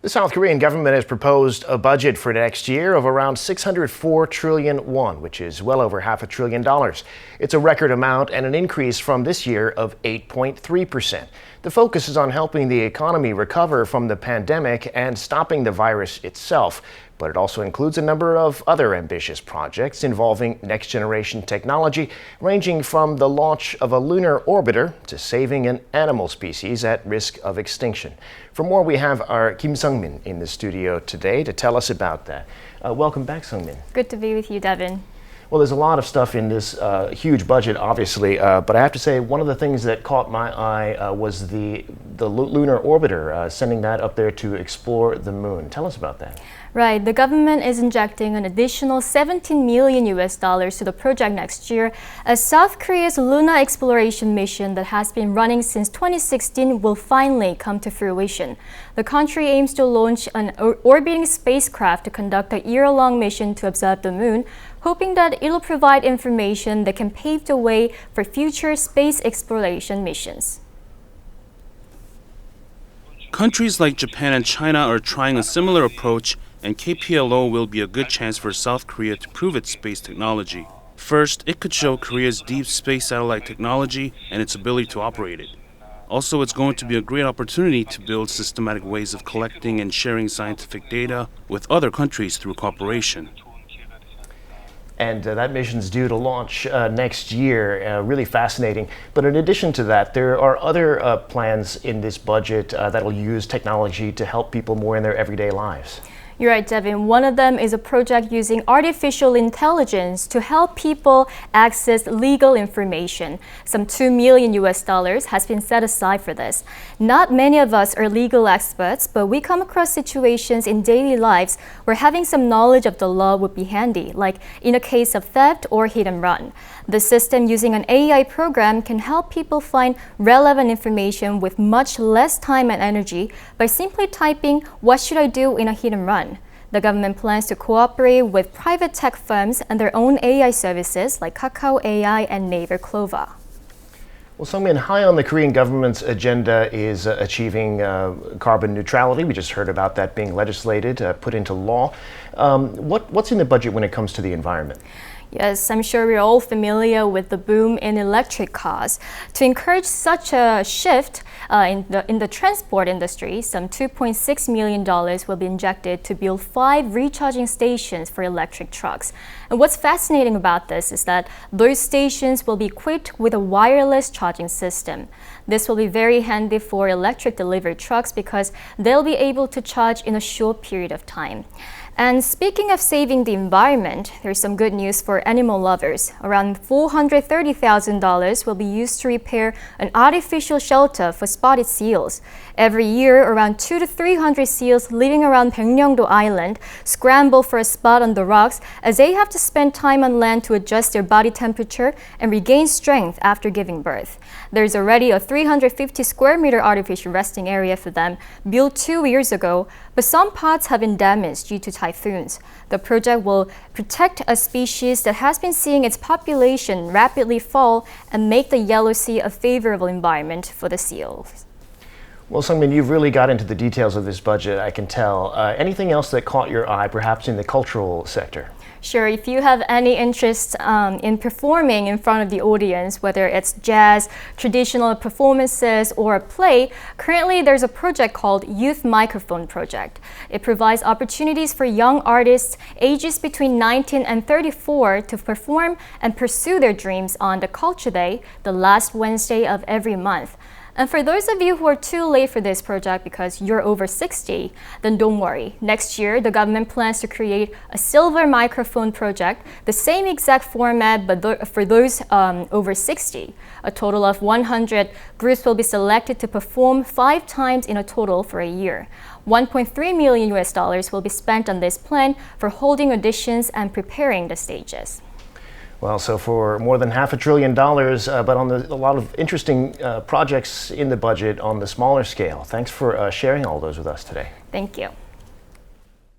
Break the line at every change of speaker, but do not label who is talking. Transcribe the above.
The South Korean government has proposed a budget for next year of around 604 trillion won, which is well over $500 billion. It's a record amount and an increase from this year of 8.3%. The focus is on helping the economy recover from the pandemic and stopping the virus itself. But it also includes a number of other ambitious projects involving next-generation technology, ranging from the launch of a lunar orbiter to saving an animal species at risk of extinction. For more, we have our Kim Sung-min in the studio today to tell us about that. Welcome back, Sung-min.
Good to be with you, Devin.
Well, there's a lot of stuff in this huge budget, obviously, but I have to say one of the things that caught my eye was the lunar orbiter, sending that up there to explore the moon. Tell us about that.
Right, the government is injecting an additional $17 million to the project next year, as South Korea's lunar exploration mission that has been running since 2016 will finally come to fruition. The country aims to launch an orbiting spacecraft to conduct a year-long mission to observe the moon, hoping that it'll provide information that can pave the way for future space exploration missions.
Countries like Japan and China are trying a similar approach, and KPLO will be a good chance for South Korea to prove its space technology. First, it could show Korea's deep space satellite technology and its ability to operate it. Also, it's going to be a great opportunity to build systematic ways of collecting and sharing scientific data with other countries through cooperation.
And that mission's due to launch next year. Really fascinating. But in addition to that, there are other plans in this budget that will use technology to help people more in their everyday lives.
You're right, Devin. One of them is a project using artificial intelligence to help people access legal information. Some $2 million has been set aside for this. Not many of us are legal experts, but we come across situations in daily lives where having some knowledge of the law would be handy, like in a case of theft or hit and run. The system using an AI program can help people find relevant information with much less time and energy by simply typing, "What should I do in a hit and run?" The government plans to cooperate with private tech firms and their own AI services like Kakao AI and Naver Clova.
Well, Sung-min, high on the Korean government's agenda is achieving carbon neutrality. We just heard about that being legislated, put into law. What's in the budget when it comes to the environment?
Yes, I'm sure we're all familiar with the boom in electric cars. To encourage such a shift in the transport industry, some $2.6 million will be injected to build 5 recharging stations for electric trucks. And what's fascinating about this is that those stations will be equipped with a wireless charging system. This will be very handy for electric delivery trucks because they'll be able to charge in a short period of time. And speaking of saving the environment, there's some good news for animal lovers. Around $430,000 will be used to repair an artificial shelter for spotted seals. Every year, around 200 to 300 seals living around Baekneungdo Island scramble for a spot on the rocks as they have to spend time on land to adjust their body temperature and regain strength after giving birth. There's already a 350 square meter artificial resting area for them built 2 years ago, but some parts have been damaged due to typhoons. The project will protect a species that has been seeing its population rapidly fall and make the Yellow Sea a favorable environment for the seals.
Well, Sung-min, you've really got into the details of this budget, I can tell. Anything else that caught your eye, perhaps in the cultural sector?
Sure, if you have any interest in performing in front of the audience, whether it's jazz, traditional performances, or a play, currently there's a project called Youth Microphone Project. It provides opportunities for young artists ages between 19 and 34 to perform and pursue their dreams on the Culture Day, the last Wednesday of every month. And for those of you who are too late for this project because you're over 60, then don't worry. Next year, the government plans to create a silver microphone project, the same exact format but for those over 60. A total of 100 groups will be selected to perform 5 times in a total for a year. $1.3 million will be spent on this plan for holding auditions and preparing the stages.
Well, so for more than $500 billion, but on a lot of interesting projects in the budget on the smaller scale. Thanks for sharing all those with us today.
Thank you.